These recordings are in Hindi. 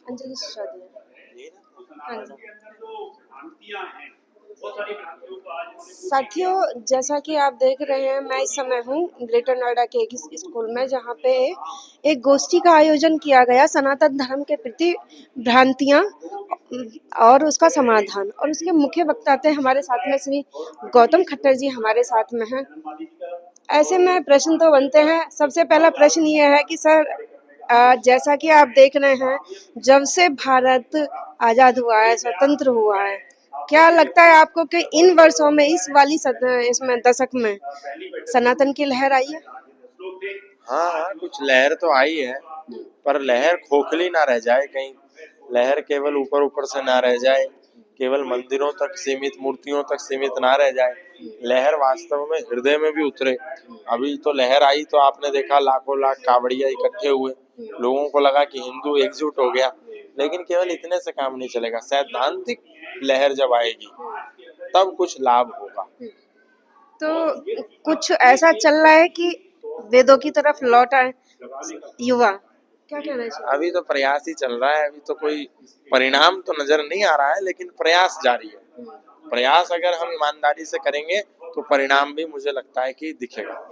अंजलि सिसोदिया। हाँ जी। साथियों, जैसा कि आप देख रहे हैं, मैं इस समय हूँ ग्रेटर नोएडा के एक स्कूल में, जहाँ पे एक गोष्ठी का आयोजन किया गया सनातन धर्म के प्रति भ्रांतियाँ और उसका समाधान। और उसके मुख्य वक्ता थे हमारे साथ में श्री गौतम खट्टर जी हमारे साथ में हैं। ऐसे में प्रश्न तो बनते हैं। सबसे पहला प्रश्न ये है कि सर, जैसा कि आप देख रहे हैं, जब से भारत आजाद हुआ है, स्वतंत्र हुआ है, क्या लगता है आपको कि इन वर्षों में इसमें दशक में सनातन की लहर आई है? हाँ हाँ, कुछ लहर तो आई है, पर लहर खोखली ना रह जाए कहीं। लहर केवल ऊपर ऊपर से ना रह जाए, केवल मंदिरों तक सीमित, मूर्तियों तक सीमित ना रह जाए। लहर वास्तव में हृदय में भी उतरे। अभी तो लहर आई तो आपने देखा लाखों लाख कावड़िया इकट्ठे हुए, लोगों को लगा कि हिंदू एकजुट हो गया। लेकिन केवल इतने से काम नहीं चलेगा, सैद्धांतिक लहर जब आएगी तब कुछ लाभ होगा। तो कुछ ऐसा चल रहा है कि वेदों की तरफ लौट आए युवा, क्या कहना चाहिए? अभी तो प्रयास ही चल रहा है, अभी तो कोई परिणाम तो नजर नहीं आ रहा है, लेकिन प्रयास जारी है। प्रयास अगर हम ईमानदारी से करेंगे तो परिणाम भी मुझे लगता है कि दिखेगा।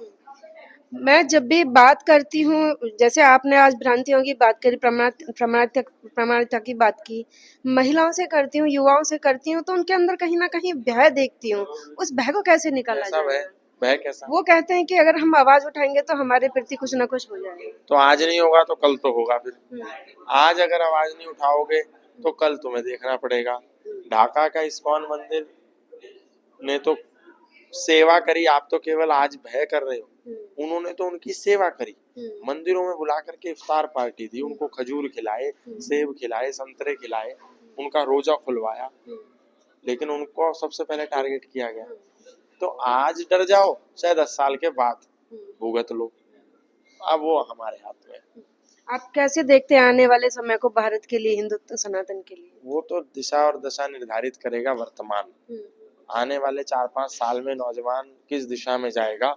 मैं जब भी बात करती हूँ, जैसे आपने आज भ्रांतियों की बात करी, प्रमाणिकता की बात की, महिलाओं से करती हूँ, युवाओं से करती हूँ, तो उनके अंदर कहीं ना कहीं भय देखती हूँ। उस भय को कैसे निकाला कैसा जाए? भय कैसा? वो कहते हैं कि अगर हम आवाज उठाएंगे तो हमारे प्रति कुछ ना कुछ हो जाएगा। तो आज नहीं होगा तो कल तो होगा फिर। आज अगर आवाज नहीं उठाओगे तो कल तुम्हें देखना पड़ेगा। ढाका का इस्कॉन मंदिर ने तो सेवा करी, आप तो केवल आज भय कर रहे हो। उन्होंने तो उनकी सेवा करी, मंदिरों में बुला करके इफ्तार पार्टी दी, उनको खजूर खिलाए, सेब खिलाए, संतरे खिलाए, उनका रोजा खुलवाया। लेकिन उनको सबसे पहले टारगेट किया गया। तो आज डर जाओ, शायद 10 साल के बाद भुगत लो। अब वो हमारे हाथ में है। आप कैसे देखते हैं आने वाले समय को भारत के लिए, हिंदुत्व सनातन के लिए? वो तो दिशा और दशा निर्धारित करेगा वर्तमान। आने वाले 4-5 साल में नौजवान किस दिशा में जाएगा,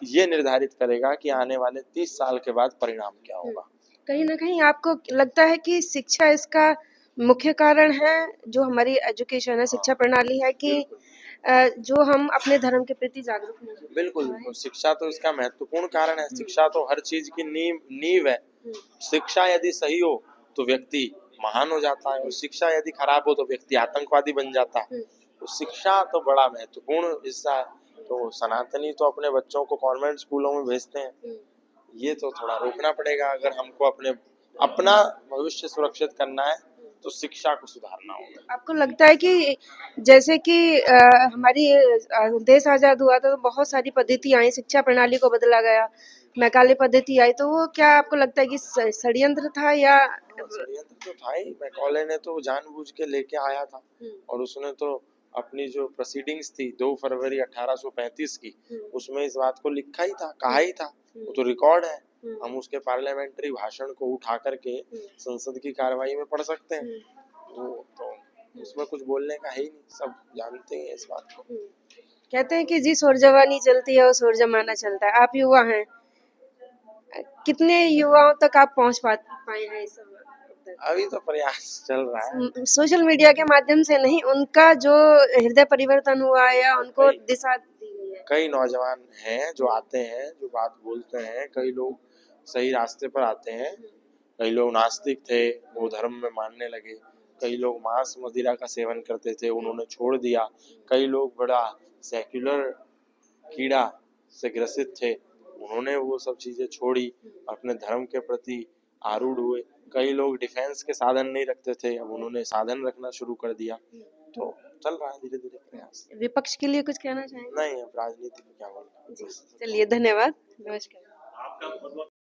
ये निर्धारित करेगा कि आने वाले 30 साल के बाद परिणाम क्या होगा। कहीं ना कहीं आपको लगता है कि शिक्षा इसका मुख्य कारण है, जो हमारी एजुकेशन है, शिक्षा प्रणाली है, कि जो हम अपने धर्म के प्रति जागरूक नहीं? बिल्कुल, शिक्षा तो इसका महत्वपूर्ण कारण है। शिक्षा तो हर चीज की नींव है। शिक्षा यदि सही हो तो व्यक्ति महान हो जाता है, और शिक्षा यदि खराब हो तो व्यक्ति आतंकवादी बन जाता है। तो शिक्षा तो बड़ा महत्वपूर्ण हिस्सा है। तो सनातनी तो अपने बच्चों को कॉन्वेंट स्कूलों में भेजते हैं, ये तो थोड़ा रोकना पड़ेगा। अगर हमको अपना भविष्य सुरक्षित करना है तो शिक्षा को सुधारना होगा। आपको लगता है कि जैसे कि हमारी देश आजाद हुआ था तो बहुत सारी पद्धति आई, शिक्षा प्रणाली को बदला गया, मैकाले पद्धति आई, तो वो क्या आपको लगता है कि षड्यंत्र था या? षड्यंत्र तो था ही। मैकॉले ने तो जानबूझ के लेके आया था, और उसने तो अपनी जो प्रोसीडिंग्स थी 2 फरवरी 1835 की, उसमें इस बात को लिखा ही था, कहा ही था। वो तो रिकॉर्ड है, हम उसके पार्लियामेंट्री भाषण को उठा करके संसद की कार्रवाई में पढ़ सकते हैं। वो तो उसमें कुछ बोलने का है ही नहीं, सब जानते हैं इस बात को। कहते हैं कि जिस ओर जवानी चलती है उस ओर जमाना चलता है। आप युवा हैं, कितने युवाओं तक आप पहुंच पाए हैं इस समय? अभी तो प्रयास चल रहा है। सोशल मीडिया के माध्यम से नहीं, उनका जो हृदय परिवर्तन हुआ है या उनको दिशा दी गई है? कई नौजवान हैं जो आते हैं, जो बात बोलते हैं। कई लोग सही रास्ते पर आते हैं। कई लोग नास्तिक थे, वो धर्म में मानने लगे। कई लोग मांस मदिरा का सेवन करते थे, उन्होंने छोड़ दिया। कई लोग बड़ा सेक्युलर कीड़ा से ग्रसित थे, उन्होंने वो सब चीजें छोड़ी, अपने धर्म के प्रति आरूढ़ हुए। कई लोग डिफेंस के साधन नहीं रखते थे, अब उन्होंने साधन रखना शुरू कर दिया। तो चल रहा है धीरे धीरे प्रयास। विपक्ष के लिए कुछ कहना चाहेंगे? नहीं, अब राजनीति में क्या बोलना। जी, चलिए, धन्यवाद, नमस्कार।